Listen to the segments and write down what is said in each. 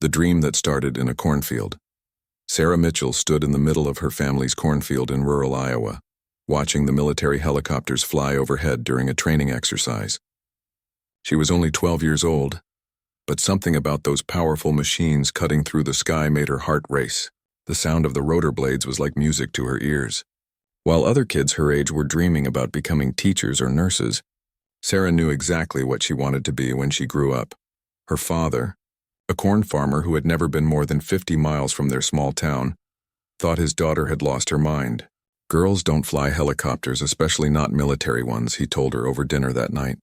The dream that started in a cornfield. Sarah Mitchell stood in the middle of her family's cornfield in rural Iowa, watching the military helicopters fly overhead during a training exercise. She was only 12 years old, but something about those powerful machines cutting through the sky made her heart race. The sound of the rotor blades was like music to her ears. While other kids her age were dreaming about becoming teachers or nurses, Sarah knew exactly what she wanted to be when she grew up. Her father, a corn farmer who had never been more than 50 miles from their small town, thought his daughter had lost her mind. "Girls don't fly helicopters, especially not military ones," he told her over dinner that night.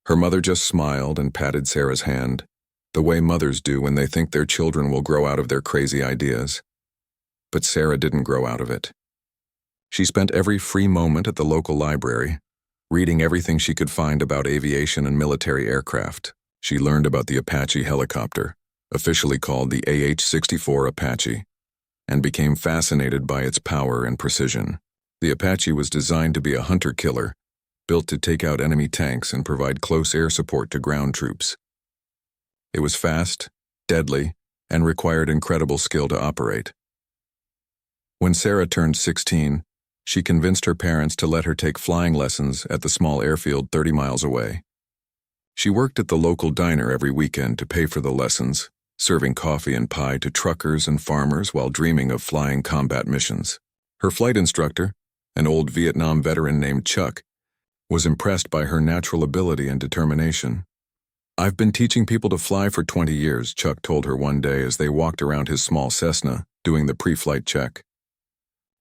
Her mother just smiled and patted Sarah's hand, the way mothers do when they think their children will grow out of their crazy ideas. But Sarah didn't grow out of it. She spent every free moment at the local library, reading everything she could find about aviation and military aircraft. She learned about the Apache helicopter, officially called the AH-64 Apache, and became fascinated by its power and precision. The Apache was designed to be a hunter-killer, built to take out enemy tanks and provide close air support to ground troops. It was fast, deadly, and required incredible skill to operate. When Sarah turned 16, she convinced her parents to let her take flying lessons at the small airfield 30 miles away. She worked at the local diner every weekend to pay for the lessons, serving coffee and pie to truckers and farmers while dreaming of flying combat missions. Her flight instructor, an old Vietnam veteran named Chuck, was impressed by her natural ability and determination. "I've been teaching people to fly for 20 years, Chuck told her one day as they walked around his small Cessna, doing the pre-flight check.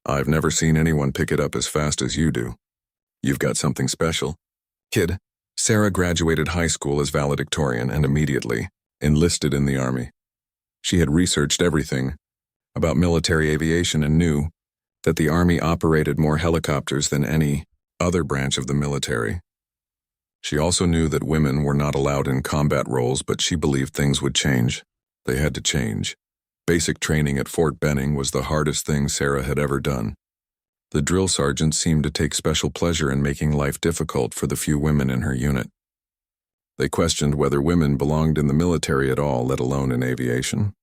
"I've never seen anyone pick it up as fast as you do. You've got something special." Kid. Sarah graduated high school as valedictorian and immediately enlisted in the Army. She had researched everything about military aviation and knew that the Army operated more helicopters than any other branch of the military. She also knew that women were not allowed in combat roles, but she believed things would change. They had to change. Basic training at Fort Benning was the hardest thing Sarah had ever done. The drill sergeant seemed to take special pleasure in making life difficult for the few women in her unit. They questioned whether women belonged in the military at all, let alone in aviation.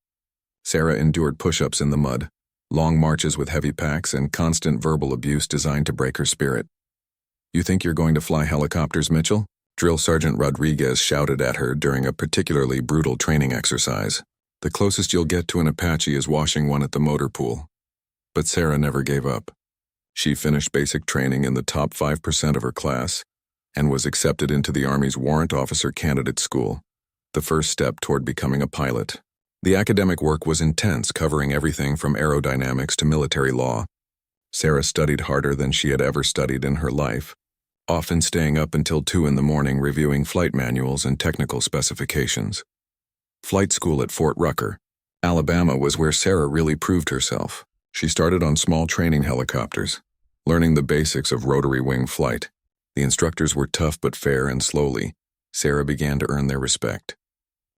Sarah endured push-ups in the mud, long marches with heavy packs, and constant verbal abuse designed to break her spirit. "You think you're going to fly helicopters, Mitchell?" Drill Sergeant Rodriguez shouted at her during a particularly brutal training exercise. "The closest you'll get to an Apache is washing one at the motor pool." But Sarah never gave up. She finished basic training in the top 5% of her class and was accepted into the Army's Warrant Officer Candidate School, the first step toward becoming a pilot. The academic work was intense, covering everything from aerodynamics to military law. Sarah studied harder than she had ever studied in her life, often staying up until 2 in the morning reviewing flight manuals and technical specifications. Flight school at Fort Rucker, Alabama, was where Sarah really proved herself. She started on small training helicopters, learning the basics of rotary wing flight. The instructors were tough but fair, and slowly, Sarah began to earn their respect.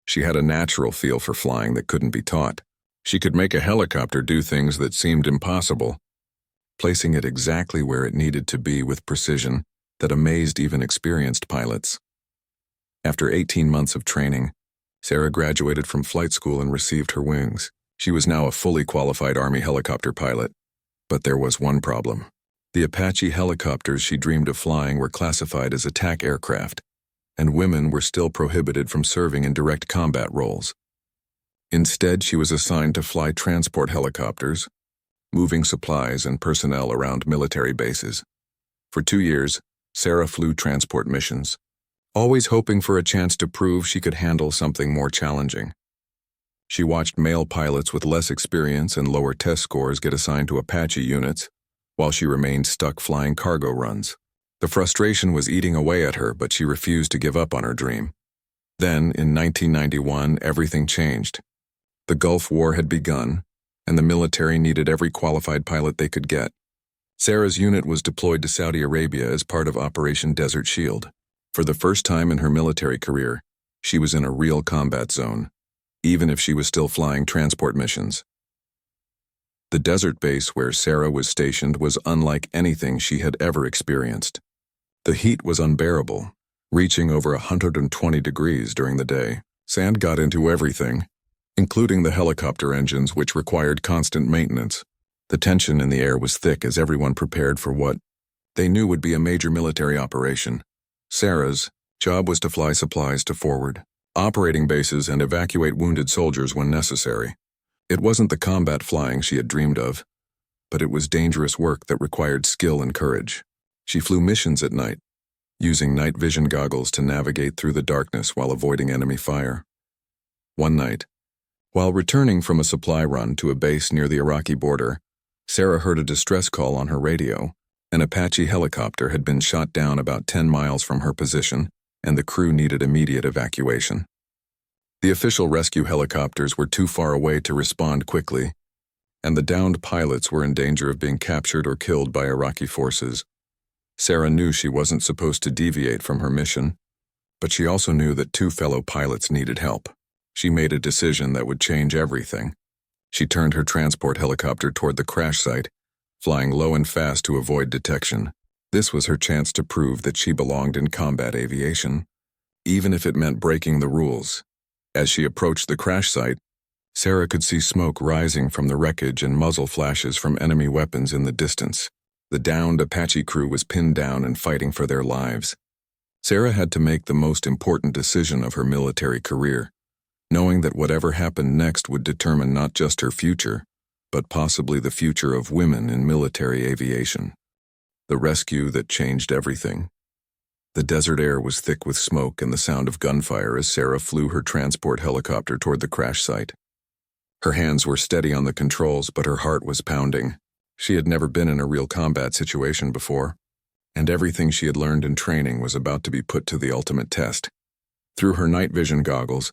She had a natural feel for flying that couldn't be taught. She could make a helicopter do things that seemed impossible, placing it exactly where it needed to be with precision that amazed even experienced pilots. After 18 months of training, Sarah graduated from flight school and received her wings. She was now a fully qualified Army helicopter pilot. But there was one problem. The Apache helicopters she dreamed of flying were classified as attack aircraft, and women were still prohibited from serving in direct combat roles. Instead, she was assigned to fly transport helicopters, moving supplies and personnel around military bases. For 2 years, Sarah flew transport missions, always hoping for a chance to prove she could handle something more challenging. She watched male pilots with less experience and lower test scores get assigned to Apache units, while she remained stuck flying cargo runs. The frustration was eating away at her, but she refused to give up on her dream. Then, in 1991, everything changed. The Gulf War had begun, and the military needed every qualified pilot they could get. Sarah's unit was deployed to Saudi Arabia as part of Operation Desert Shield. For the first time in her military career, she was in a real combat zone, even if she was still flying transport missions. The desert base where Sarah was stationed was unlike anything she had ever experienced. The heat was unbearable, reaching over 120 degrees during the day. Sand got into everything, including the helicopter engines which required constant maintenance. The tension in the air was thick as everyone prepared for what they knew would be a major military operation. Sarah's job was to fly supplies to forward operating bases and evacuate wounded soldiers when necessary. It wasn't the combat flying she had dreamed of, but it was dangerous work that required skill and courage. She flew missions at night, using night vision goggles to navigate through the darkness while avoiding enemy fire. One night, while returning from a supply run to a base near the Iraqi border, Sarah heard a distress call on her radio. An Apache helicopter had been shot down about 10 miles from her position, and the crew needed immediate evacuation. The official rescue helicopters were too far away to respond quickly, and the downed pilots were in danger of being captured or killed by Iraqi forces. Sarah knew she wasn't supposed to deviate from her mission, but she also knew that 2 fellow pilots needed help. She made a decision that would change everything. She turned her transport helicopter toward the crash site, flying low and fast to avoid detection. This was her chance to prove that she belonged in combat aviation, even if it meant breaking the rules. As she approached the crash site, Sarah could see smoke rising from the wreckage and muzzle flashes from enemy weapons in the distance. The downed Apache crew was pinned down and fighting for their lives. Sarah had to make the most important decision of her military career, knowing that whatever happened next would determine not just her future, but possibly the future of women in military aviation. The rescue that changed everything. The desert air was thick with smoke and the sound of gunfire as Sarah flew her transport helicopter toward the crash site. Her hands were steady on the controls, but her heart was pounding. She had never been in a real combat situation before, and everything she had learned in training was about to be put to the ultimate test. Through her night vision goggles,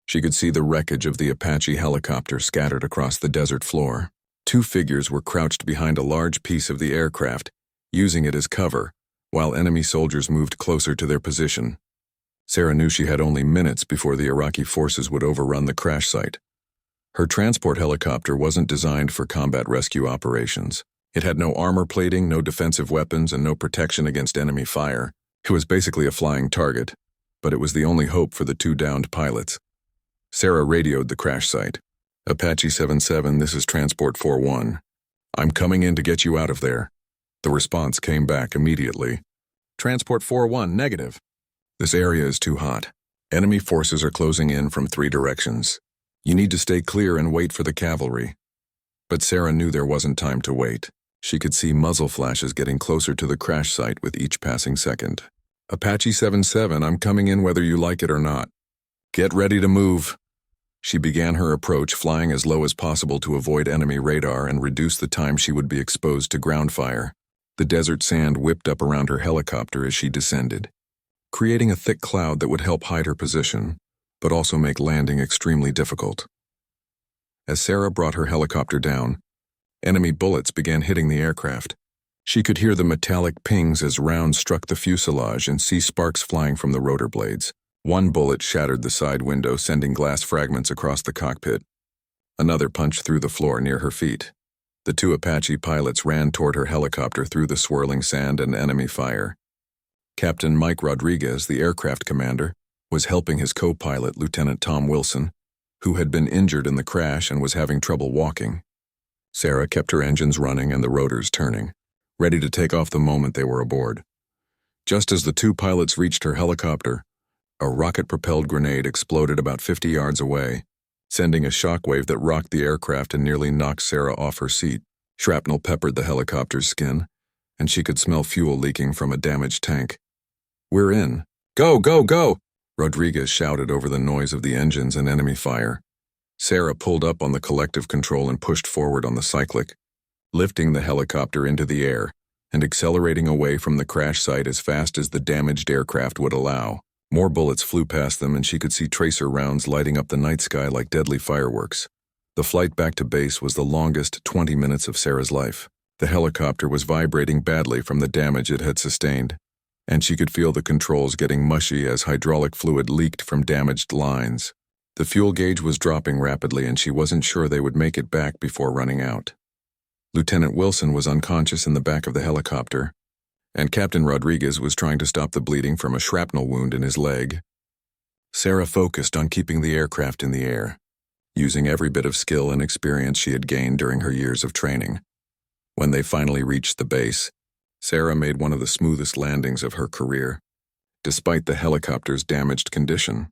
she could see the wreckage of the Apache helicopter scattered across the desert floor. 2 figures were crouched behind a large piece of the aircraft, using it as cover, while enemy soldiers moved closer to their position. Sarah knew she had only minutes before the Iraqi forces would overrun the crash site. Her transport helicopter wasn't designed for combat rescue operations. It had no armor plating, no defensive weapons, and no protection against enemy fire. It was basically a flying target, but it was the only hope for the 2 downed pilots. Sarah radioed the crash site. "Apache 77, this is Transport 41. I'm coming in to get you out of there." The response came back immediately. "Transport 41, negative. This area is too hot. Enemy forces are closing in from 3 directions. You need to stay clear and wait for the cavalry." But Sarah knew there wasn't time to wait. She could see muzzle flashes getting closer to the crash site with each passing second. "Apache 77, I'm coming in whether you like it or not. Get ready to move." She began her approach, flying as low as possible to avoid enemy radar and reduce the time she would be exposed to ground fire. The desert sand whipped up around her helicopter as she descended, creating a thick cloud that would help hide her position, but also make landing extremely difficult. As Sarah brought her helicopter down, enemy bullets began hitting the aircraft. She could hear the metallic pings as rounds struck the fuselage and see sparks flying from the rotor blades. One bullet shattered the side window, sending glass fragments across the cockpit. Another punched through the floor near her feet. The 2 Apache pilots ran toward her helicopter through the swirling sand and enemy fire. Captain Mike Rodriguez, the aircraft commander, was helping his co-pilot, Lieutenant Tom Wilson, who had been injured in the crash and was having trouble walking. Sarah kept her engines running and the rotors turning, ready to take off the moment they were aboard. Just as the 2 pilots reached her helicopter, a rocket-propelled grenade exploded about 50 yards away, sending a shockwave that rocked the aircraft and nearly knocked Sarah off her seat. Shrapnel peppered the helicopter's skin, and she could smell fuel leaking from a damaged tank. "We're in. Go, go, go!" Rodriguez shouted over the noise of the engines and enemy fire. Sarah pulled up on the collective control and pushed forward on the cyclic, lifting the helicopter into the air and accelerating away from the crash site as fast as the damaged aircraft would allow. More bullets flew past them and she could see tracer rounds lighting up the night sky like deadly fireworks. The flight back to base was the longest 20 minutes of Sarah's life. The helicopter was vibrating badly from the damage it had sustained, and she could feel the controls getting mushy as hydraulic fluid leaked from damaged lines. The fuel gauge was dropping rapidly and she wasn't sure they would make it back before running out. Lieutenant Wilson was unconscious in the back of the helicopter, and Captain Rodriguez was trying to stop the bleeding from a shrapnel wound in his leg. Sarah focused on keeping the aircraft in the air, using every bit of skill and experience she had gained during her years of training. When they finally reached the base, Sarah made one of the smoothest landings of her career, despite the helicopter's damaged condition.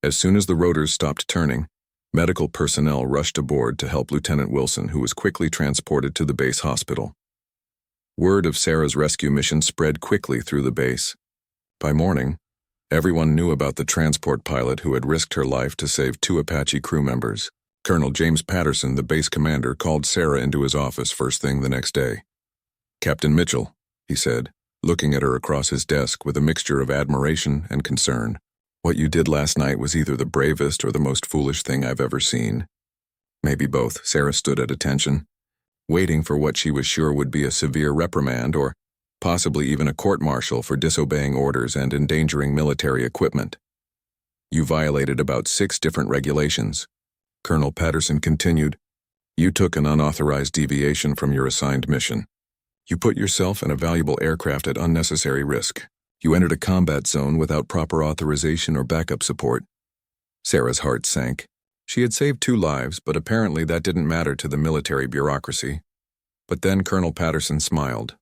As soon as the rotors stopped turning, medical personnel rushed aboard to help Lieutenant Wilson, who was quickly transported to the base hospital. Word of Sarah's rescue mission spread quickly through the base. By morning, everyone knew about the transport pilot who had risked her life to save 2 Apache crew members. Colonel James Patterson, the base commander, called Sarah into his office first thing the next day. "Captain Mitchell," he said, looking at her across his desk with a mixture of admiration and concern. "What you did last night was either the bravest or the most foolish thing I've ever seen." Maybe both. Sarah stood at attention, waiting for what she was sure would be a severe reprimand or possibly even a court-martial for disobeying orders and endangering military equipment. "You violated about 6 different regulations," Colonel Patterson continued. "You took an unauthorized deviation from your assigned mission. You put yourself and a valuable aircraft at unnecessary risk. You entered a combat zone without proper authorization or backup support." Sarah's heart sank. She had saved 2 lives, but apparently that didn't matter to the military bureaucracy. But then Colonel Patterson smiled.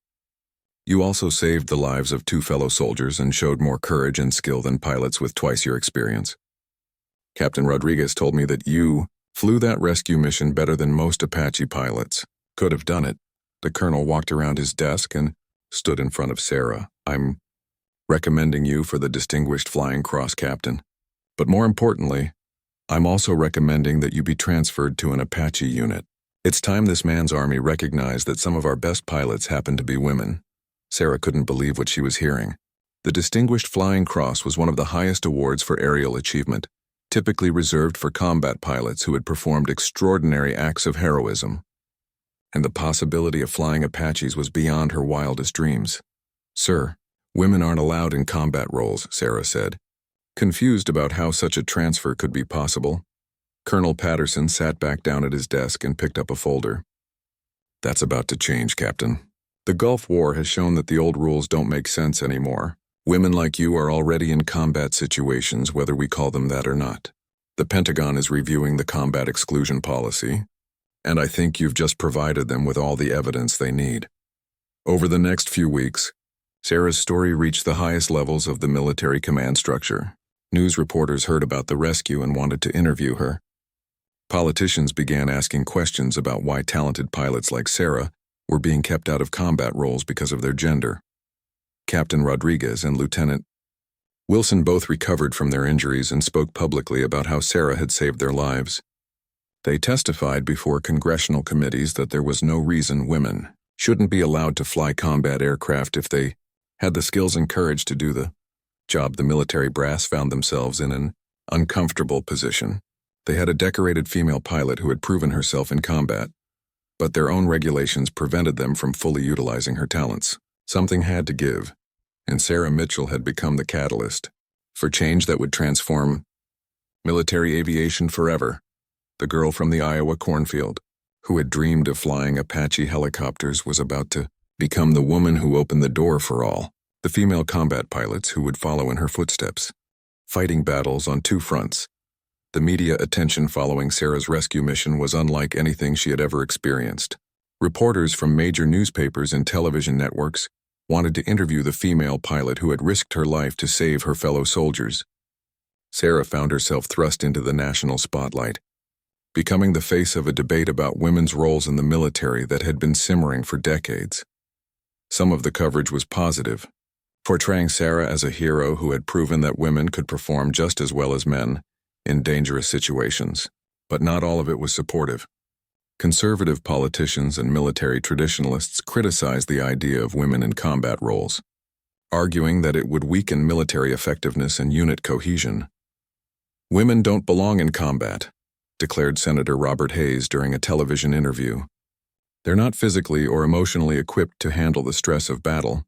"You also saved the lives of 2 fellow soldiers and showed more courage and skill than pilots with twice your experience. Captain Rodriguez told me that you flew that rescue mission better than most Apache pilots. Could have done it." The colonel walked around his desk and stood in front of Sarah. "I'm recommending you for the Distinguished Flying Cross Captain. But more importantly, I'm also recommending that you be transferred to an Apache unit. It's time this man's army recognized that some of our best pilots happen to be women." Sarah couldn't believe what she was hearing. The Distinguished Flying Cross was one of the highest awards for aerial achievement, typically reserved for combat pilots who had performed extraordinary acts of heroism. And the possibility of flying Apaches was beyond her wildest dreams. "Sir, women aren't allowed in combat roles," Sarah said, confused about how such a transfer could be possible. Colonel Patterson sat back down at his desk and picked up a folder. "That's about to change, Captain. The Gulf War has shown that the old rules don't make sense anymore. Women like you are already in combat situations, whether we call them that or not. The Pentagon is reviewing the combat exclusion policy, and I think you've just provided them with all the evidence they need." Over the next few weeks, Sarah's story reached the highest levels of the military command structure. News reporters heard about the rescue and wanted to interview her. Politicians began asking questions about why talented pilots like Sarah were being kept out of combat roles because of their gender. Captain Rodriguez and Lieutenant Wilson both recovered from their injuries and spoke publicly about how Sarah had saved their lives. They testified before congressional committees that there was no reason women shouldn't be allowed to fly combat aircraft if they had the skills and courage to do the job. The military brass found themselves in an uncomfortable position. They had a decorated female pilot who had proven herself in combat, but their own regulations prevented them from fully utilizing her talents. Something had to give, and Sarah Mitchell had become the catalyst for change that would transform military aviation forever. The girl from the Iowa cornfield, who had dreamed of flying Apache helicopters, was about to become the woman who opened the door for all, the female combat pilots who would follow in her footsteps, fighting battles on 2 fronts. The media attention following Sarah's rescue mission was unlike anything she had ever experienced. Reporters from major newspapers and television networks wanted to interview the female pilot who had risked her life to save her fellow soldiers. Sarah found herself thrust into the national spotlight, becoming the face of a debate about women's roles in the military that had been simmering for decades. Some of the coverage was positive, portraying Sarah as a hero who had proven that women could perform just as well as men in dangerous situations, but not all of it was supportive. Conservative politicians and military traditionalists criticized the idea of women in combat roles, arguing that it would weaken military effectiveness and unit cohesion. "Women don't belong in combat," declared Senator Robert Hayes during a television interview. "They're not physically or emotionally equipped to handle the stress of battle.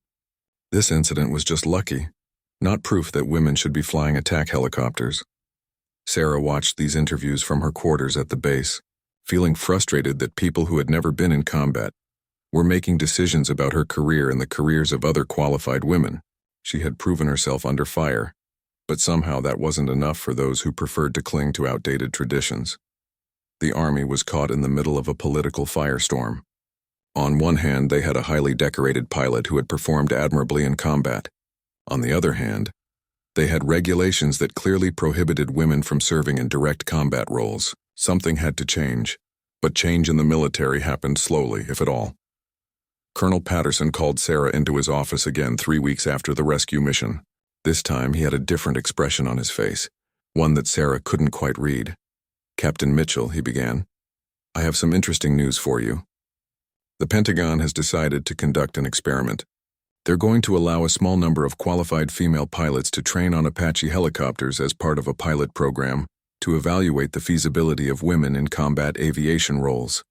This incident was just lucky, not proof that women should be flying attack helicopters." Sarah watched these interviews from her quarters at the base, feeling frustrated that people who had never been in combat were making decisions about her career and the careers of other qualified women. She had proven herself under fire, but somehow that wasn't enough for those who preferred to cling to outdated traditions. the Army was caught in the middle of a political firestorm. On one hand, they had a highly decorated pilot who had performed admirably in combat. On the other hand, they had regulations that clearly prohibited women from serving in direct combat roles. Something had to change, but change in the military happened slowly, if at all. Colonel Patterson called Sarah into his office again 3 weeks after the rescue mission. This time, he had a different expression on his face, one that Sarah couldn't quite read. "Captain Mitchell," he began, "I have some interesting news for you. The Pentagon has decided to conduct an experiment. They're going to allow a small number of qualified female pilots to train on Apache helicopters as part of a pilot program to evaluate the feasibility of women in combat aviation roles."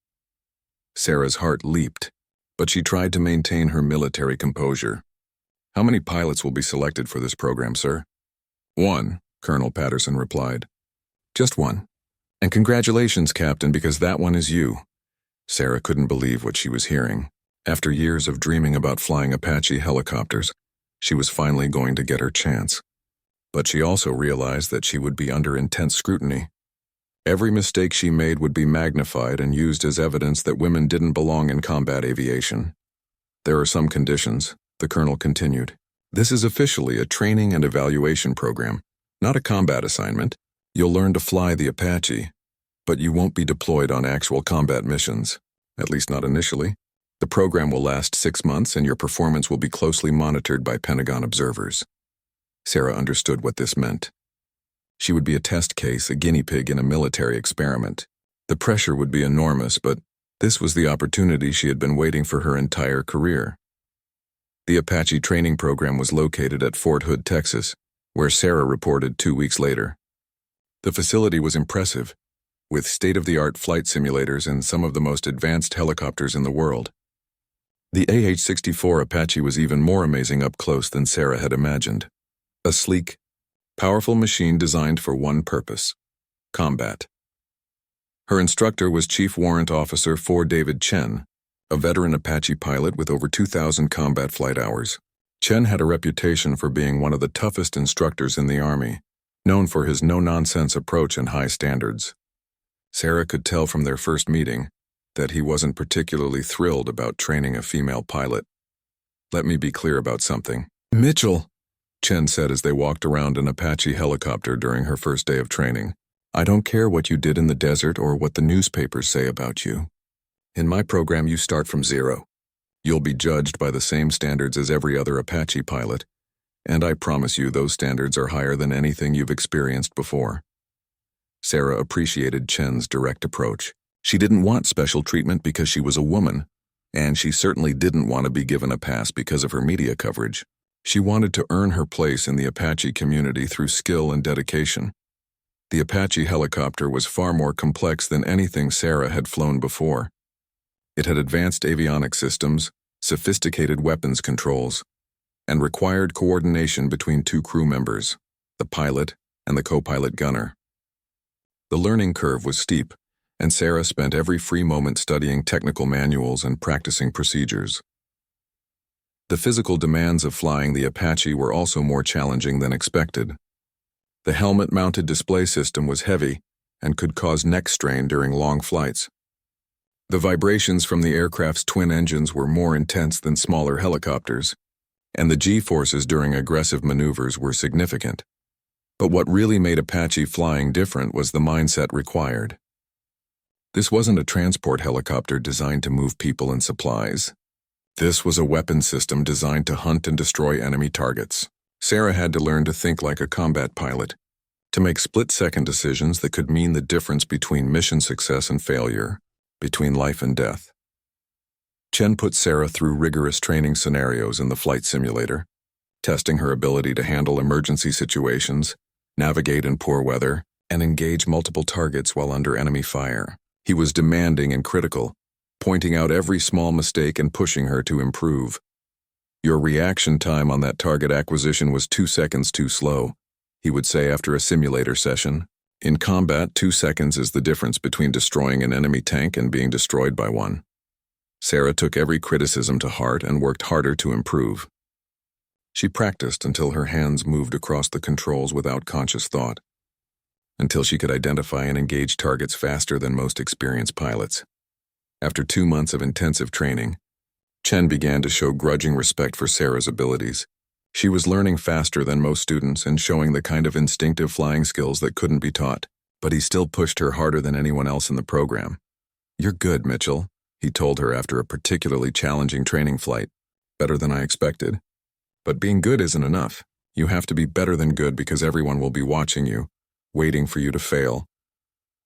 Sarah's heart leaped, but she tried to maintain her military composure. "How many pilots will be selected for this program, sir?" "One," Colonel Patterson replied. "Just one. And congratulations, Captain, because that one is you." Sarah couldn't believe what she was hearing. After years of dreaming about flying Apache helicopters, she was finally going to get her chance. But she also realized that she would be under intense scrutiny. Every mistake she made would be magnified and used as evidence that women didn't belong in combat aviation. "There are some conditions," the colonel continued. "This is officially a training and evaluation program, not a combat assignment. You'll learn to fly the Apache, but you won't be deployed on actual combat missions, at least not initially. The program will last 6 months and your performance will be closely monitored by Pentagon observers." Sarah understood what this meant. She would be a test case, a guinea pig in a military experiment. The pressure would be enormous, but this was the opportunity she had been waiting for her entire career. The Apache training program was located at Fort Hood, Texas, where Sarah reported 2 weeks later. The facility was impressive, with state-of-the-art flight simulators and some of the most advanced helicopters in the world. The AH-64 Apache was even more amazing up close than Sarah had imagined. A sleek, powerful machine designed for one purpose: combat. Her instructor was Chief Warrant Officer Ford David Chen, a veteran Apache pilot with over 2,000 combat flight hours. Chen had a reputation for being one of the toughest instructors in the Army, known for his no-nonsense approach and high standards. Sarah could tell from their first meeting that he wasn't particularly thrilled about training a female pilot. "Let me be clear about something, Mitchell," Chen said as they walked around an Apache helicopter during her first day of training. "I don't care what you did in the desert or what the newspapers say about you. In my program, you start from zero. You'll be judged by the same standards as every other Apache pilot, and I promise you those standards are higher than anything you've experienced before." Sarah appreciated Chen's direct approach. She didn't want special treatment because she was a woman, and she certainly didn't want to be given a pass because of her media coverage. She wanted to earn her place in the Apache community through skill and dedication. The Apache helicopter was far more complex than anything Sarah had flown before. It had advanced avionics systems, sophisticated weapons controls, and required coordination between 2 crew members, the pilot and the co-pilot gunner. The learning curve was steep, and Sarah spent every free moment studying technical manuals and practicing procedures. The physical demands of flying the Apache were also more challenging than expected. The helmet-mounted display system was heavy and could cause neck strain during long flights. The vibrations from the aircraft's twin engines were more intense than smaller helicopters, and the G-forces during aggressive maneuvers were significant. But what really made Apache flying different was the mindset required. This wasn't a transport helicopter designed to move people and supplies. This was a weapon system designed to hunt and destroy enemy targets. Sarah had to learn to think like a combat pilot, to make split-second decisions that could mean the difference between mission success and failure, between life and death. Chen put Sarah through rigorous training scenarios in the flight simulator, testing her ability to handle emergency situations, navigate in poor weather, and engage multiple targets while under enemy fire. He was demanding and critical, pointing out every small mistake and pushing her to improve. "Your reaction time on that target acquisition was 2 seconds too slow," he would say after a simulator session. "In combat, 2 seconds is the difference between destroying an enemy tank and being destroyed by one." Sarah took every criticism to heart and worked harder to improve. She practiced until her hands moved across the controls without conscious thought. until she could identify and engage targets faster than most experienced pilots. After 2 months of intensive training, Chen began to show grudging respect for Sarah's abilities. She was learning faster than most students and showing the kind of instinctive flying skills that couldn't be taught, but he still pushed her harder than anyone else in the program. "You're good, Mitchell," he told her after a particularly challenging training flight. "Better than I expected. But being good isn't enough. You have to be better than good because everyone will be watching you, waiting for you to fail."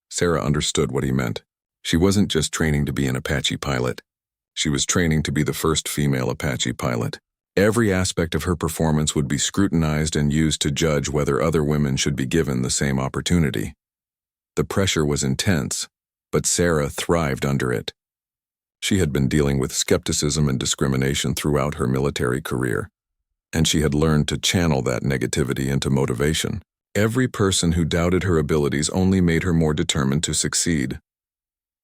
Sarah understood what he meant. She wasn't just training to be an Apache pilot. She was training to be the first female Apache pilot. Every aspect of her performance would be scrutinized and used to judge whether other women should be given the same opportunity. The pressure was intense, but Sarah thrived under it. She had been dealing with skepticism and discrimination throughout her military career, and she had learned to channel that negativity into motivation. Every person who doubted her abilities only made her more determined to succeed.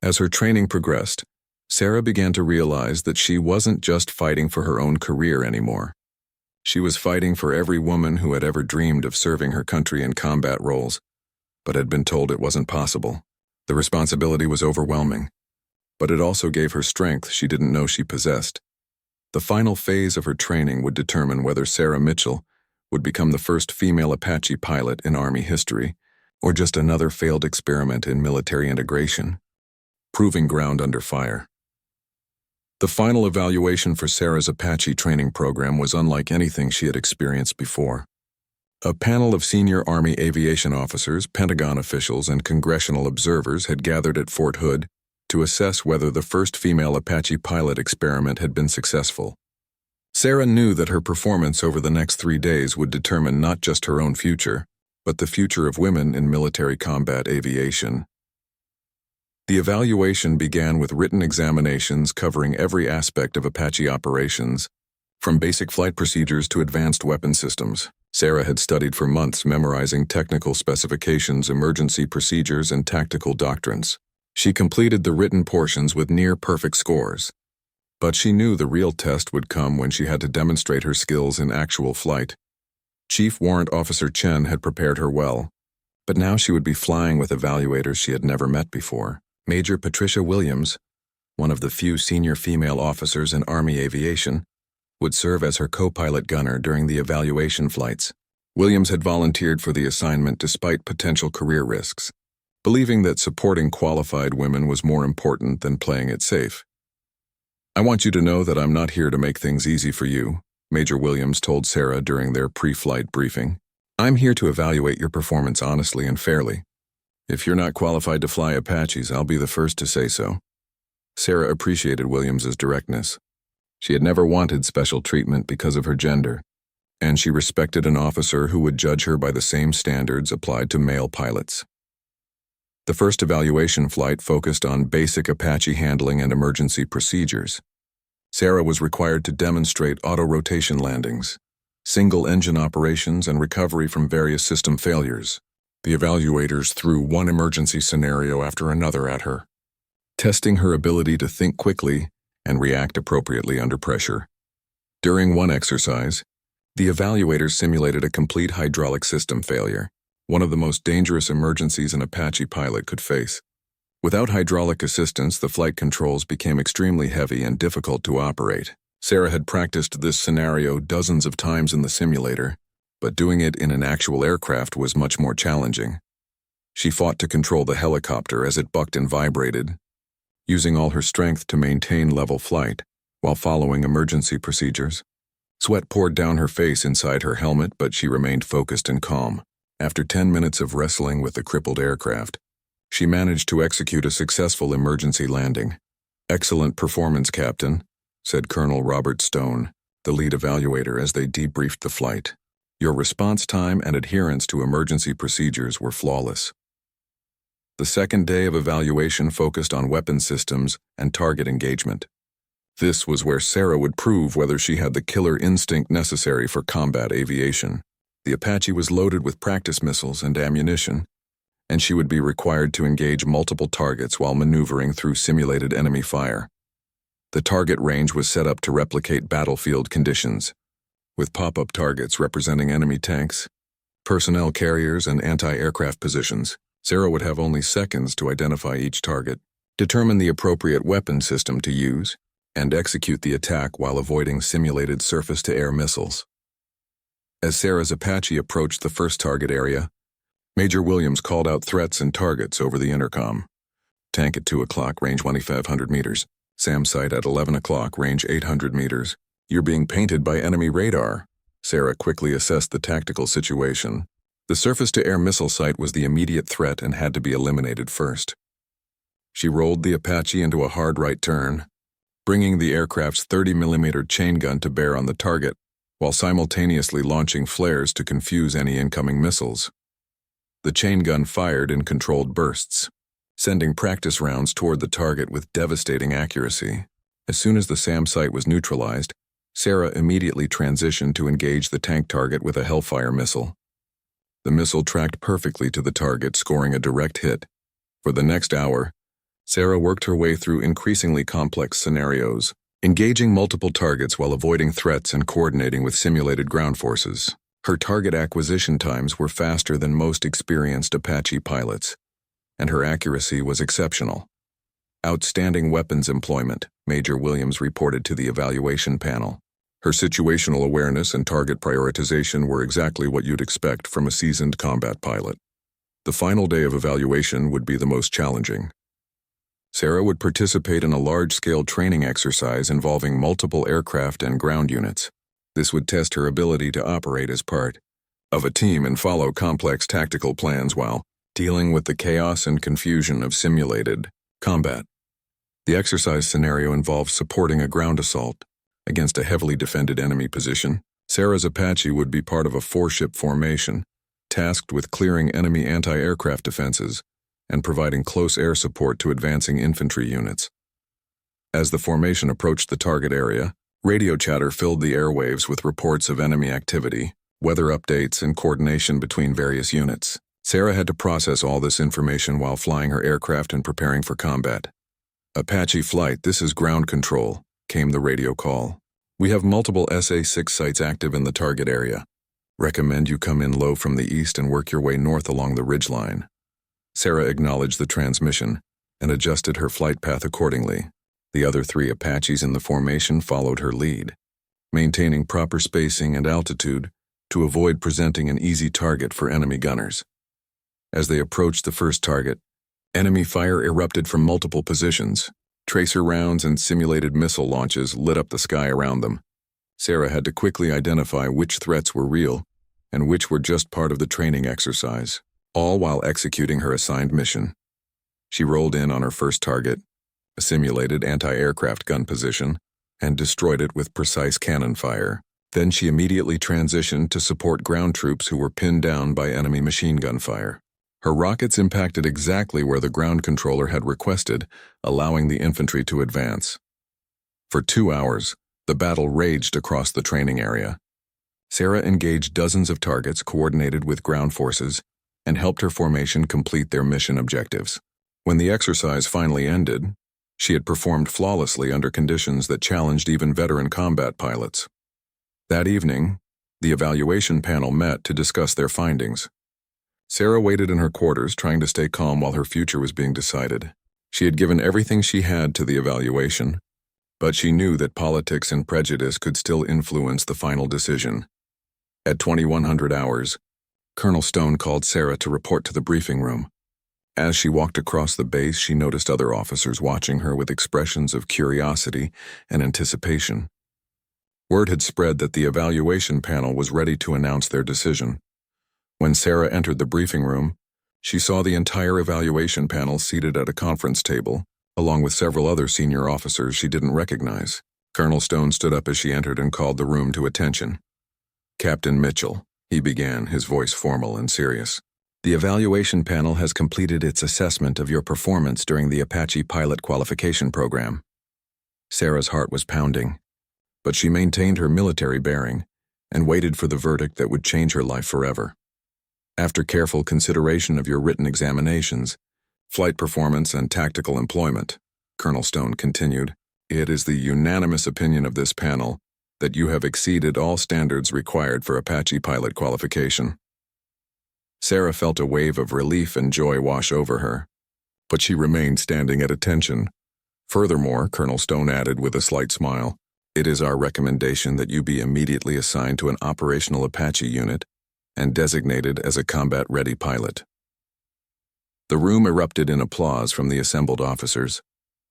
As her training progressed, Sarah began to realize that she wasn't just fighting for her own career anymore. She was fighting for every woman who had ever dreamed of serving her country in combat roles, but had been told it wasn't possible. The responsibility was overwhelming, but it also gave her strength she didn't know she possessed. The final phase of her training would determine whether Sarah Mitchell would become the first female Apache pilot in Army history, or just another failed experiment in military integration. Proving ground under fire. The final evaluation for Sarah's Apache training program was unlike anything she had experienced before. A panel of senior Army aviation officers, Pentagon officials, and congressional observers had gathered at Fort Hood to assess whether the first female Apache pilot experiment had been successful. Sarah knew that her performance over the next 3 days would determine not just her own future, but the future of women in military combat aviation. The evaluation began with written examinations covering every aspect of Apache operations, from basic flight procedures to advanced weapon systems. Sarah had studied for months memorizing technical specifications, emergency procedures, and tactical doctrines. She completed the written portions with near-perfect scores. But she knew the real test would come when she had to demonstrate her skills in actual flight. Chief Warrant Officer Chen had prepared her well, but now she would be flying with evaluators she had never met before. Major Patricia Williams, one of the few senior female officers in Army aviation, would serve as her co-pilot gunner during the evaluation flights. Williams had volunteered for the assignment despite potential career risks, believing that supporting qualified women was more important than playing it safe. "I want you to know that I'm not here to make things easy for you," Major Williams told Sarah during their pre-flight briefing. "I'm here to evaluate your performance honestly and fairly. If you're not qualified to fly Apaches, I'll be the first to say so." Sarah appreciated Williams's directness. She had never wanted special treatment because of her gender, and she respected an officer who would judge her by the same standards applied to male pilots. The first evaluation flight focused on basic Apache handling and emergency procedures. Sarah was required to demonstrate auto-rotation landings, single-engine operations, and recovery from various system failures. The evaluators threw one emergency scenario after another at her, testing her ability to think quickly and react appropriately under pressure. During one exercise, the evaluators simulated a complete hydraulic system failure, one of the most dangerous emergencies an Apache pilot could face. Without hydraulic assistance, the flight controls became extremely heavy and difficult to operate. Sarah had practiced this scenario dozens of times in the simulator, but doing it in an actual aircraft was much more challenging. She fought to control the helicopter as it bucked and vibrated, using all her strength to maintain level flight while following emergency procedures. Sweat poured down her face inside her helmet, but she remained focused and calm. After 10 minutes of wrestling with the crippled aircraft, she managed to execute a successful emergency landing. "Excellent performance, Captain," said Colonel Robert Stone, the lead evaluator, as they debriefed the flight. "Your response time and adherence to emergency procedures were flawless." The second day of evaluation focused on weapon systems and target engagement. This was where Sarah would prove whether she had the killer instinct necessary for combat aviation. The Apache was loaded with practice missiles and ammunition, and she would be required to engage multiple targets while maneuvering through simulated enemy fire. The target range was set up to replicate battlefield conditions, with pop-up targets representing enemy tanks, personnel carriers, and anti-aircraft positions. Sarah would have only seconds to identify each target, determine the appropriate weapon system to use, and execute the attack while avoiding simulated surface-to-air missiles. As Sarah's Apache approached the first target area, Major Williams called out threats and targets over the intercom. Tank at 2 o'clock, range 2,500 meters. SAM site at 11 o'clock, range 800 meters. You're being painted by enemy radar. Sarah quickly assessed the tactical situation. The surface-to-air missile site was the immediate threat and had to be eliminated first. She rolled the Apache into a hard right turn, bringing the aircraft's 30mm chain gun to bear on the target, while simultaneously launching flares to confuse any incoming missiles. The chain gun fired in controlled bursts, sending practice rounds toward the target with devastating accuracy. As soon as the SAM site was neutralized, Sarah immediately transitioned to engage the tank target with a Hellfire missile. The missile tracked perfectly to the target, scoring a direct hit. For the next hour, Sarah worked her way through increasingly complex scenarios, engaging multiple targets while avoiding threats and coordinating with simulated ground forces. Her target acquisition times were faster than most experienced Apache pilots, and her accuracy was exceptional. Outstanding weapons employment, Major Williams reported to the evaluation panel. Her situational awareness and target prioritization were exactly what you'd expect from a seasoned combat pilot. The final day of evaluation would be the most challenging. Sarah would participate in a large-scale training exercise involving multiple aircraft and ground units. This would test her ability to operate as part of a team and follow complex tactical plans while dealing with the chaos and confusion of simulated combat. The exercise scenario involves supporting a ground assault against a heavily defended enemy position. Sarah's Apache would be part of a 4-ship formation, tasked with clearing enemy anti-aircraft defenses and providing close air support to advancing infantry units. As the formation approached the target area, radio chatter filled the airwaves with reports of enemy activity, weather updates, and coordination between various units. Sarah had to process all this information while flying her aircraft and preparing for combat. Apache flight, this is ground control, came the radio call. We have multiple SA-6 sites active in the target area. Recommend you come in low from the east and work your way north along the ridgeline. Sarah acknowledged the transmission and adjusted her flight path accordingly. The other 3 Apaches in the formation followed her lead, maintaining proper spacing and altitude to avoid presenting an easy target for enemy gunners. As they approached the first target, enemy fire erupted from multiple positions. Tracer rounds and simulated missile launches lit up the sky around them. Sarah had to quickly identify which threats were real and which were just part of the training exercise, all while executing her assigned mission. She rolled in on her first target, a simulated anti-aircraft gun position, and destroyed it with precise cannon fire. Then she immediately transitioned to support ground troops who were pinned down by enemy machine gun fire. Her rockets impacted exactly where the ground controller had requested, allowing the infantry to advance. For 2 hours, the battle raged across the training area. Sarah engaged dozens of targets coordinated with ground forces and helped her formation complete their mission objectives. When the exercise finally ended, she had performed flawlessly under conditions that challenged even veteran combat pilots. That evening, the evaluation panel met to discuss their findings. Sarah waited in her quarters, trying to stay calm while her future was being decided. She had given everything she had to the evaluation, but she knew that politics and prejudice could still influence the final decision. At 2100 hours, Colonel Stone called Sarah to report to the briefing room. As she walked across the base, she noticed other officers watching her with expressions of curiosity and anticipation. Word had spread that the evaluation panel was ready to announce their decision. When Sarah entered the briefing room, she saw the entire evaluation panel seated at a conference table, along with several other senior officers she didn't recognize. Colonel Stone stood up as she entered and called the room to attention. "Captain Mitchell," he began, his voice formal and serious. "The evaluation panel has completed its assessment of your performance during the Apache pilot qualification program." Sarah's heart was pounding, but she maintained her military bearing and waited for the verdict that would change her life forever. "After careful consideration of your written examinations, flight performance, and tactical employment," Colonel Stone continued, "it is the unanimous opinion of this panel that you have exceeded all standards required for Apache pilot qualification." Sarah felt a wave of relief and joy wash over her, but she remained standing at attention. Furthermore, Colonel Stone added with a slight smile, "It is our recommendation that you be immediately assigned to an operational Apache unit and designated as a combat-ready pilot." The room erupted in applause from the assembled officers.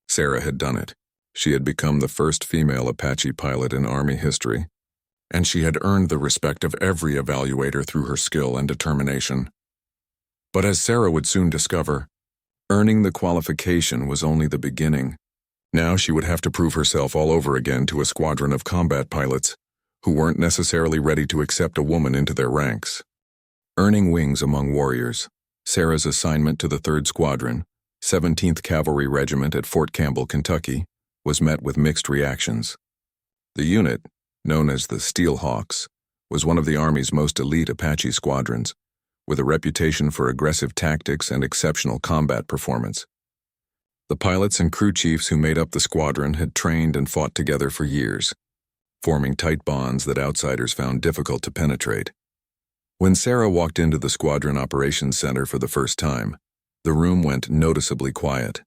Sarah had done it. She had become the first female Apache pilot in Army history, and she had earned the respect of every evaluator through her skill and determination. But as Sarah would soon discover, earning the qualification was only the beginning. Now she would have to prove herself all over again to a squadron of combat pilots who weren't necessarily ready to accept a woman into their ranks. Earning wings among warriors, Sarah's assignment to the 3rd Squadron, 17th Cavalry Regiment at Fort Campbell, Kentucky, was met with mixed reactions. The unit, known as the Steelhawks, was one of the Army's most elite Apache squadrons, with a reputation for aggressive tactics and exceptional combat performance. The pilots and crew chiefs who made up the squadron had trained and fought together for years, forming tight bonds that outsiders found difficult to penetrate. When Sarah walked into the Squadron Operations Center for the first time, the room went noticeably quiet.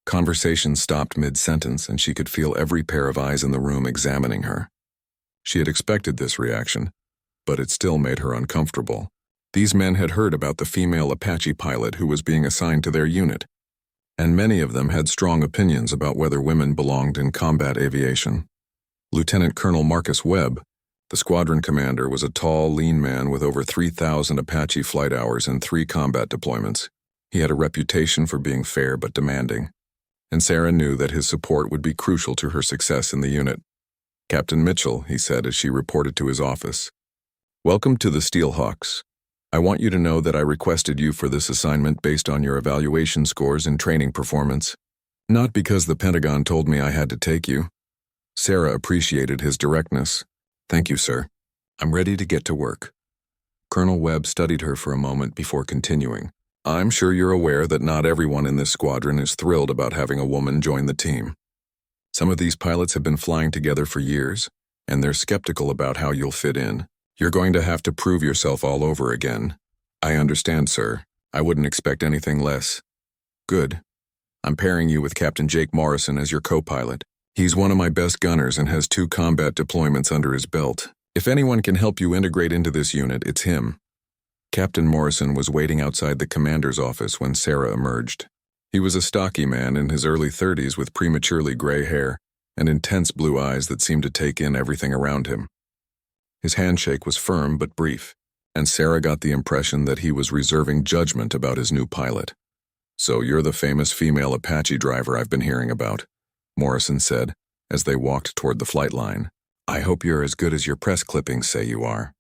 Conversation stopped mid-sentence, and she could feel every pair of eyes in the room examining her. She had expected this reaction, but it still made her uncomfortable. These men had heard about the female Apache pilot who was being assigned to their unit, and many of them had strong opinions about whether women belonged in combat aviation. Lieutenant Colonel Marcus Webb, the squadron commander, was a tall, lean man with over 3,000 Apache flight hours and 3 combat deployments. He had a reputation for being fair but demanding, and Sarah knew that his support would be crucial to her success in the unit. "Captain Mitchell," he said as she reported to his office, "welcome to the Steelhawks. I want you to know that I requested you for this assignment based on your evaluation scores and training performance, not because the Pentagon told me I had to take you." Sarah appreciated his directness. "Thank you, sir. I'm ready to get to work." Colonel Webb studied her for a moment before continuing. "I'm sure you're aware that not everyone in this squadron is thrilled about having a woman join the team. Some of these pilots have been flying together for years, and they're skeptical about how you'll fit in. You're going to have to prove yourself all over again." "I understand, sir. I wouldn't expect anything less." "Good. I'm pairing you with Captain Jake Morrison as your co-pilot. He's one of my best gunners and has 2 combat deployments under his belt. If anyone can help you integrate into this unit, it's him." Captain Morrison was waiting outside the commander's office when Sarah emerged. He was a stocky man in his early 30s with prematurely gray hair and intense blue eyes that seemed to take in everything around him. His handshake was firm but brief, and Sarah got the impression that he was reserving judgment about his new pilot. "So you're the famous female Apache driver I've been hearing about," Morrison said as they walked toward the flight line. "I hope you're as good as your press clippings say you are."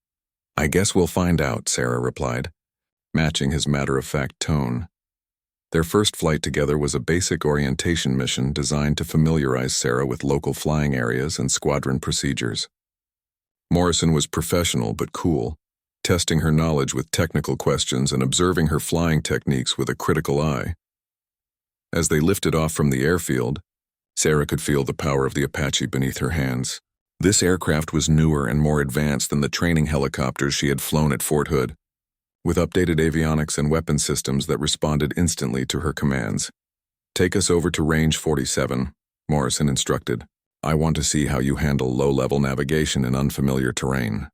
"I guess we'll find out," Sarah replied, matching his matter-of-fact tone. Their first flight together was a basic orientation mission designed to familiarize Sarah with local flying areas and squadron procedures. Morrison was professional but cool, testing her knowledge with technical questions and observing her flying techniques with a critical eye. As they lifted off from the airfield, Sarah could feel the power of the Apache beneath her hands. This aircraft was newer and more advanced than the training helicopters she had flown at Fort Hood, with updated avionics and weapon systems that responded instantly to her commands. "Take us over to range 47, Morrison instructed. "I want to see how you handle low-level navigation in unfamiliar terrain."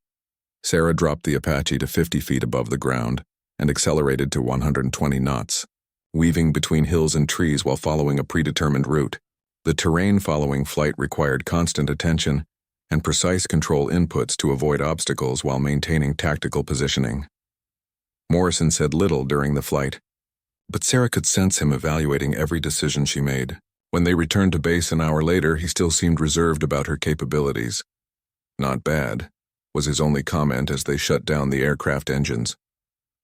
Sarah dropped the Apache to 50 feet above the ground and accelerated to 120 knots, weaving between hills and trees while following a predetermined route. The terrain following flight required constant attention and precise control inputs to avoid obstacles while maintaining tactical positioning. Morrison said little during the flight, but Sarah could sense him evaluating every decision she made. When they returned to base an hour later, he still seemed reserved about her capabilities. "Not bad," was his only comment as they shut down the aircraft engines.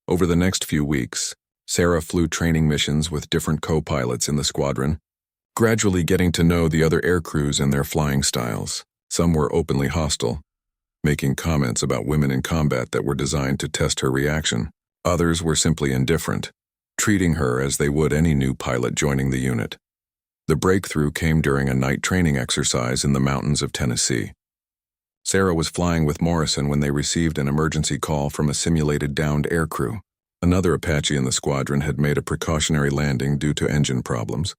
Over the next few weeks, Sarah flew training missions with different co-pilots in the squadron, gradually getting to know the other air crews and their flying styles. Some were openly hostile, making comments about women in combat that were designed to test her reaction. Others were simply indifferent, treating her as they would any new pilot joining the unit. The breakthrough came during a night training exercise in the mountains of Tennessee. Sarah was flying with Morrison when they received an emergency call from a simulated downed aircrew. Another Apache in the squadron had made a precautionary landing due to engine problems,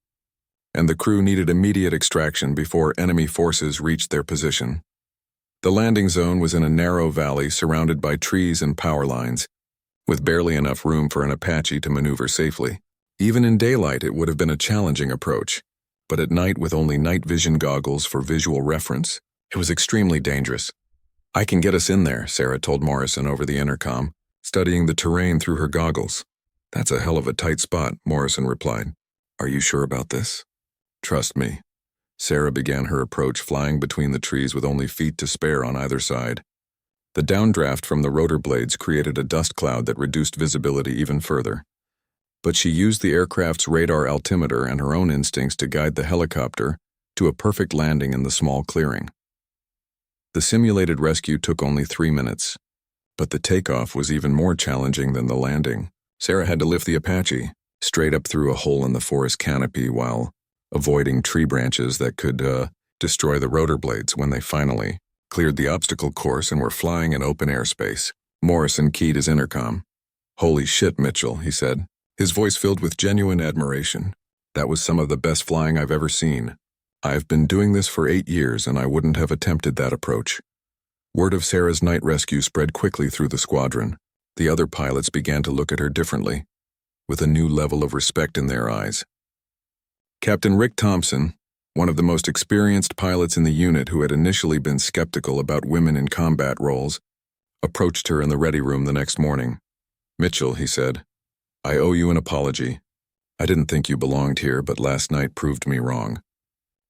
and the crew needed immediate extraction before enemy forces reached their position. The landing zone was in a narrow valley surrounded by trees and power lines, with barely enough room for an Apache to maneuver safely. Even in daylight, it would have been a challenging approach, but at night, with only night vision goggles for visual reference, it was extremely dangerous. "I can get us in there," Sarah told Morrison over the intercom, studying the terrain through her goggles. "That's a hell of a tight spot," Morrison replied. "Are you sure about this?" "Trust me." Sarah began her approach, flying between the trees with only feet to spare on either side. The downdraft from the rotor blades created a dust cloud that reduced visibility even further. But she used the aircraft's radar altimeter and her own instincts to guide the helicopter to a perfect landing in the small clearing. The simulated rescue took only 3 minutes, but the takeoff was even more challenging than the landing. Sarah had to lift the Apache straight up through a hole in the forest canopy while avoiding tree branches that could destroy the rotor blades. When they finally cleared the obstacle course and were flying in open airspace, Morrison keyed his intercom. "Holy shit, Mitchell," he said, his voice filled with genuine admiration. "That was some of the best flying I've ever seen. I've been doing this for 8 years and I wouldn't have attempted that approach." Word of Sarah's night rescue spread quickly through the squadron. The other pilots began to look at her differently, with a new level of respect in their eyes. Captain Rick Thompson, one of the most experienced pilots in the unit who had initially been skeptical about women in combat roles, approached her in the ready room the next morning. "Mitchell," he said, "I owe you an apology. I didn't think you belonged here, but last night proved me wrong.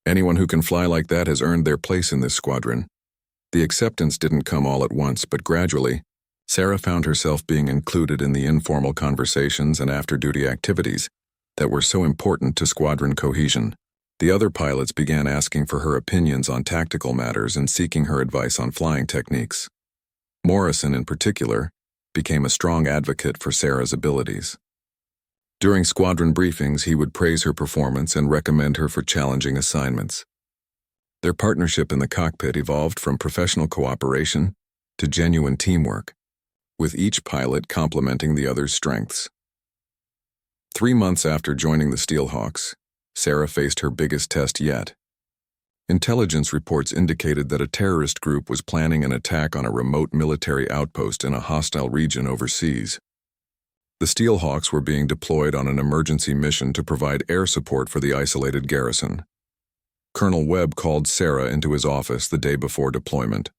Anyone who can fly like that has earned their place in this squadron." The acceptance didn't come all at once, but gradually, Sarah found herself being included in the informal conversations and after-duty activities that were so important to squadron cohesion. The other pilots began asking for her opinions on tactical matters and seeking her advice on flying techniques. Morrison, in particular, became a strong advocate for Sarah's abilities. During squadron briefings, he would praise her performance and recommend her for challenging assignments. Their partnership in the cockpit evolved from professional cooperation to genuine teamwork, with each pilot complementing the other's strengths. 3 months after joining the Steelhawks, Sarah faced her biggest test yet. Intelligence reports indicated that a terrorist group was planning an attack on a remote military outpost in a hostile region overseas. The Steelhawks were being deployed on an emergency mission to provide air support for the isolated garrison. Colonel Webb called Sarah into his office the day before deployment.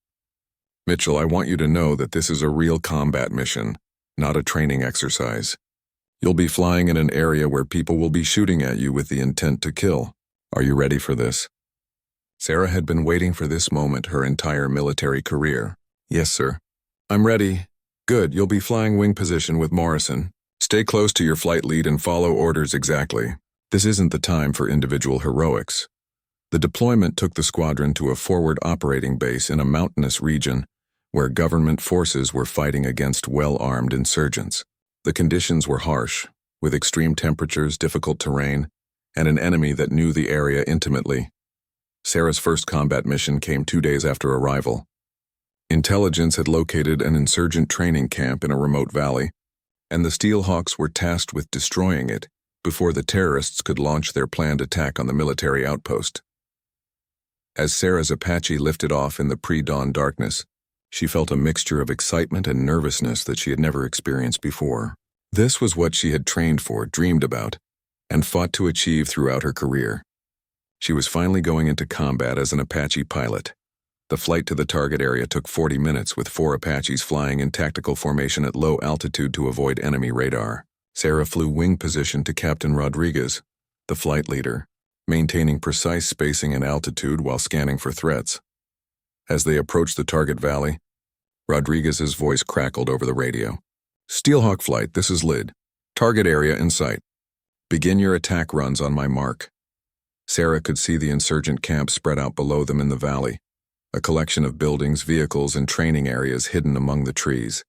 "Mitchell, I want you to know that this is a real combat mission, not a training exercise. You'll be flying in an area where people will be shooting at you with the intent to kill. Are you ready for this?" Sarah had been waiting for this moment her entire military career. "Yes, sir." "I'm ready." "Good, you'll be flying wing position with Morrison. Stay close to your flight lead and follow orders exactly. This isn't the time for individual heroics." The deployment took the squadron to a forward operating base in a mountainous region where government forces were fighting against well-armed insurgents. The conditions were harsh, with extreme temperatures, difficult terrain, and an enemy that knew the area intimately. Sarah's first combat mission came 2 days after arrival. Intelligence had located an insurgent training camp in a remote valley, and the Steelhawks were tasked with destroying it before the terrorists could launch their planned attack on the military outpost. As Sarah's Apache lifted off in the pre-dawn darkness, she felt a mixture of excitement and nervousness that she had never experienced before. This was what she had trained for, dreamed about, and fought to achieve throughout her career. She was finally going into combat as an Apache pilot. The flight to the target area took 40 minutes, with 4 Apaches flying in tactical formation at low altitude to avoid enemy radar. Sarah flew wing position to Captain Rodriguez, the flight leader, maintaining precise spacing and altitude while scanning for threats. As they approached the target valley, Rodriguez's voice crackled over the radio. "Steelhawk flight, this is Lid. Target area in sight. Begin your attack runs on my mark." Sarah could see the insurgent camp spread out below them in the valley, a collection of buildings, vehicles, and training areas hidden among the trees.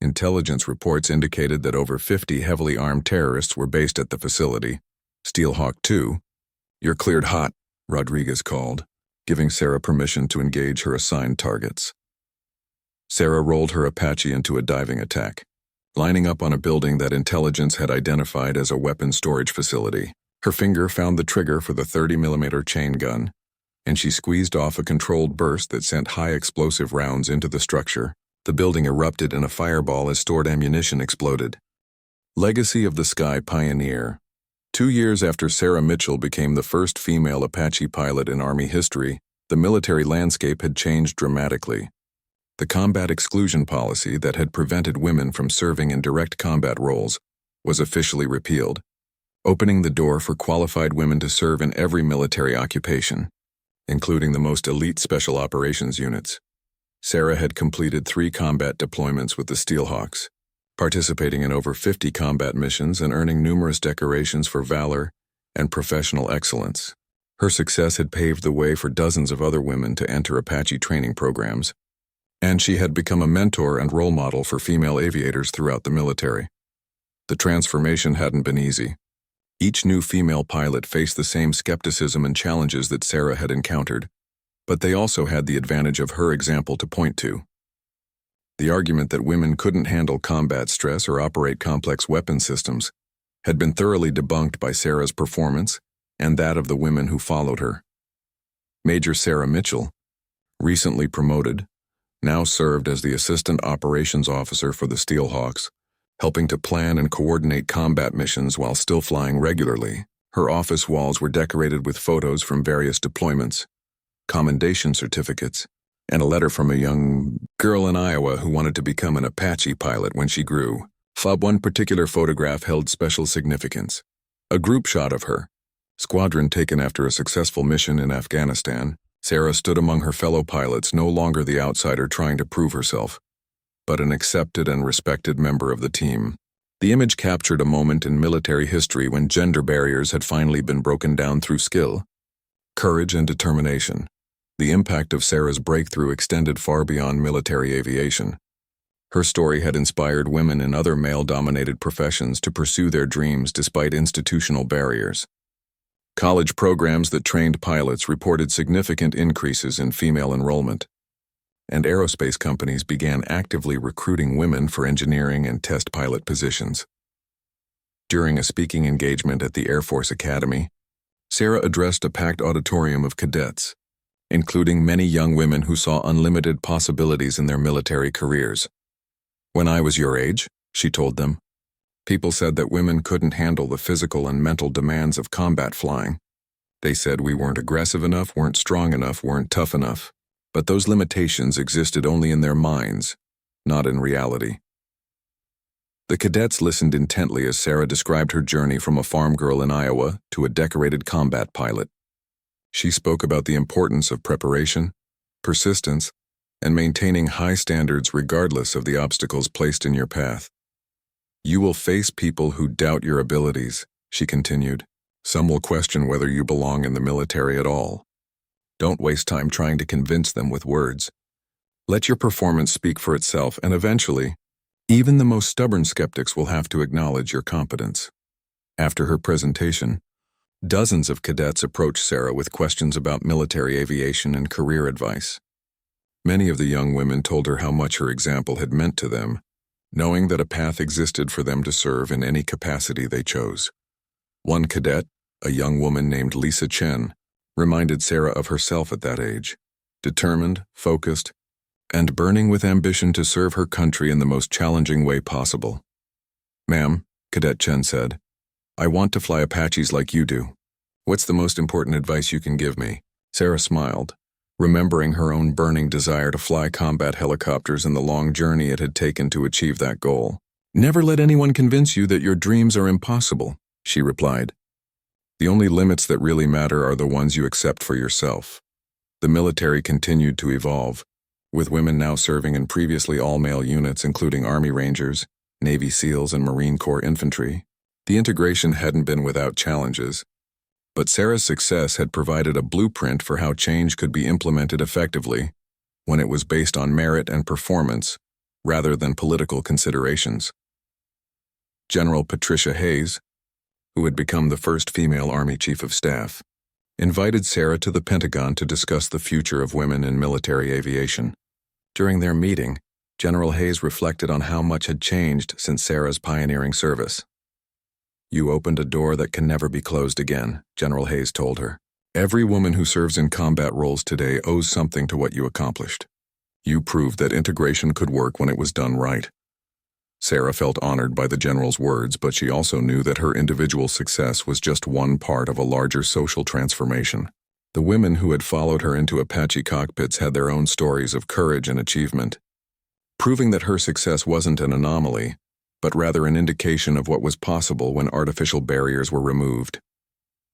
Intelligence reports indicated that over 50 heavily armed terrorists were based at the facility. "Steelhawk 2, you're cleared hot," Rodriguez called, giving Sarah permission to engage her assigned targets. Sarah rolled her Apache into a diving attack. lining up on a building that intelligence had identified as a weapons storage facility. Her finger found the trigger for the 30mm chain gun, and she squeezed off a controlled burst that sent high explosive rounds into the structure. The building erupted in a fireball as stored ammunition exploded. Legacy of the Sky Pioneer. 2 years after Sarah Mitchell became the first female Apache pilot in Army history, the military landscape had changed dramatically. The combat exclusion policy that had prevented women from serving in direct combat roles was officially repealed, opening the door for qualified women to serve in every military occupation, including the most elite special operations units. Sarah had completed 3 combat deployments with the Steelhawks, participating in over 50 combat missions and earning numerous decorations for valor and professional excellence. Her success had paved the way for dozens of other women to enter Apache training programs, and she had become a mentor and role model for female aviators throughout the military. The transformation hadn't been easy. Each new female pilot faced the same skepticism and challenges that Sarah had encountered, but they also had the advantage of her example to point to. The argument that women couldn't handle combat stress or operate complex weapon systems had been thoroughly debunked by Sarah's performance and that of the women who followed her. Major Sarah Mitchell, recently promoted, now served as the Assistant Operations Officer for the Steelhawks, helping to plan and coordinate combat missions while still flying regularly. Her office walls were decorated with photos from various deployments, commendation certificates, and a letter from a young girl in Iowa who wanted to become an Apache pilot when she grew. One particular photograph held special significance. A group shot of her, squadron taken after a successful mission in Afghanistan. Sarah stood among her fellow pilots, no longer the outsider trying to prove herself, but an accepted and respected member of the team. The image captured a moment in military history when gender barriers had finally been broken down through skill, courage, and determination. The impact of Sarah's breakthrough extended far beyond military aviation. Her story had inspired women in other male-dominated professions to pursue their dreams despite institutional barriers. College programs that trained pilots reported significant increases in female enrollment, and aerospace companies began actively recruiting women for engineering and test pilot positions. During a speaking engagement at the Air Force Academy, Sarah addressed a packed auditorium of cadets, including many young women who saw unlimited possibilities in their military careers. "When I was your age," she told them, "people said that women couldn't handle the physical and mental demands of combat flying. They said we weren't aggressive enough, weren't strong enough, weren't tough enough. But those limitations existed only in their minds, not in reality." The cadets listened intently as Sarah described her journey from a farm girl in Iowa to a decorated combat pilot. She spoke about the importance of preparation, persistence, and maintaining high standards regardless of the obstacles placed in your path. "You will face people who doubt your abilities," she continued. "Some will question whether you belong in the military at all. Don't waste time trying to convince them with words. Let your performance speak for itself, and eventually, even the most stubborn skeptics will have to acknowledge your competence." After her presentation, dozens of cadets approached Sarah with questions about military aviation and career advice. Many of the young women told her how much her example had meant to them, knowing that a path existed for them to serve in any capacity they chose. One cadet, a young woman named Lisa Chen, reminded Sarah of herself at that age, determined, focused, and burning with ambition to serve her country in the most challenging way possible. "Ma'am," Cadet Chen said, "I want to fly Apaches like you do. What's the most important advice you can give me?" Sarah smiled, remembering her own burning desire to fly combat helicopters and the long journey it had taken to achieve that goal. "Never let anyone convince you that your dreams are impossible," she replied. "The only limits that really matter are the ones you accept for yourself." The military continued to evolve, with women now serving in previously all-male units including Army Rangers, Navy SEALs, and Marine Corps infantry. The integration hadn't been without challenges, but Sarah's success had provided a blueprint for how change could be implemented effectively when it was based on merit and performance rather than political considerations. General Patricia Hayes, who had become the first female Army Chief of Staff, invited Sarah to the Pentagon to discuss the future of women in military aviation. During their meeting, General Hayes reflected on how much had changed since Sarah's pioneering service. "You opened a door that can never be closed again," General Hayes told her. "Every woman who serves in combat roles today owes something to what you accomplished. You proved that integration could work when it was done right." Sarah felt honored by the general's words, but she also knew that her individual success was just one part of a larger social transformation. The women who had followed her into Apache cockpits had their own stories of courage and achievement, proving that her success wasn't an anomaly, but rather an indication of what was possible when artificial barriers were removed.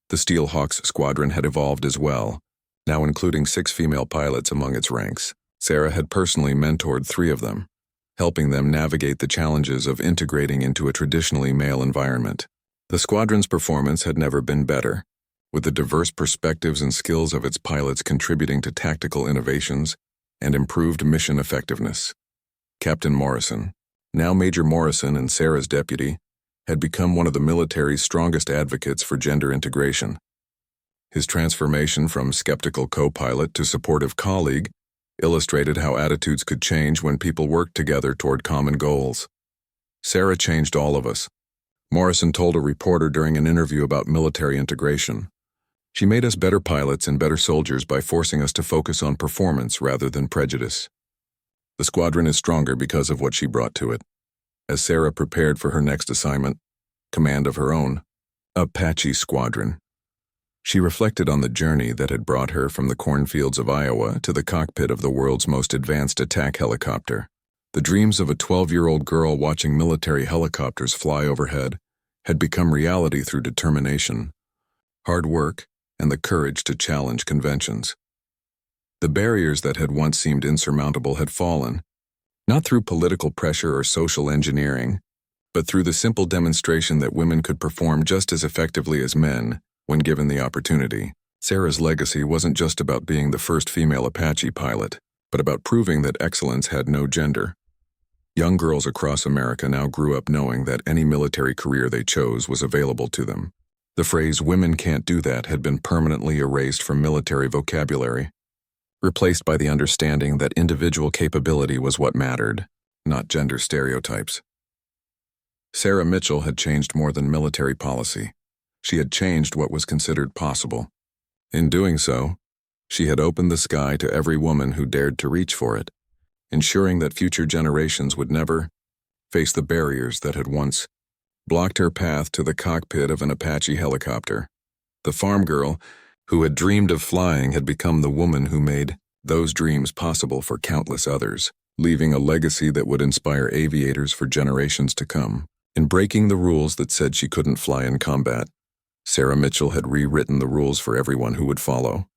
The Steel Hawks squadron had evolved as well, now including 6 female pilots among its ranks. Sarah had personally mentored 3 of them, helping them navigate the challenges of integrating into a traditionally male environment. The squadron's performance had never been better, with the diverse perspectives and skills of its pilots contributing to tactical innovations and improved mission effectiveness. Captain Morrison, now Major Morrison and Sarah's deputy, had become one of the military's strongest advocates for gender integration. His transformation from skeptical co-pilot to supportive colleague illustrated how attitudes could change when people worked together toward common goals. "Sarah changed all of us," Morrison told a reporter during an interview about military integration. "She made us better pilots and better soldiers by forcing us to focus on performance rather than prejudice. The squadron is stronger because of what she brought to it." As Sarah prepared for her next assignment, command of her own Apache squadron, she reflected on the journey that had brought her from the cornfields of Iowa to the cockpit of the world's most advanced attack helicopter. The dreams of a 12-year-old girl watching military helicopters fly overhead had become reality through determination, hard work, and the courage to challenge conventions. The barriers that had once seemed insurmountable had fallen, not through political pressure or social engineering, but through the simple demonstration that women could perform just as effectively as men when given the opportunity. Sarah's legacy wasn't just about being the first female Apache pilot, but about proving that excellence had no gender. Young girls across America now grew up knowing that any military career they chose was available to them. The phrase "women can't do that" had been permanently erased from military vocabulary, replaced by the understanding that individual capability was what mattered, not gender stereotypes. Sarah Mitchell had changed more than military policy. She had changed what was considered possible. In doing so, she had opened the sky to every woman who dared to reach for it, ensuring that future generations would never face the barriers that had once blocked her path to the cockpit of an Apache helicopter. The farm girl who had dreamed of flying had become the woman who made those dreams possible for countless others, leaving a legacy that would inspire aviators for generations to come. In breaking the rules that said she couldn't fly in combat, Sarah Mitchell had rewritten the rules for everyone who would follow.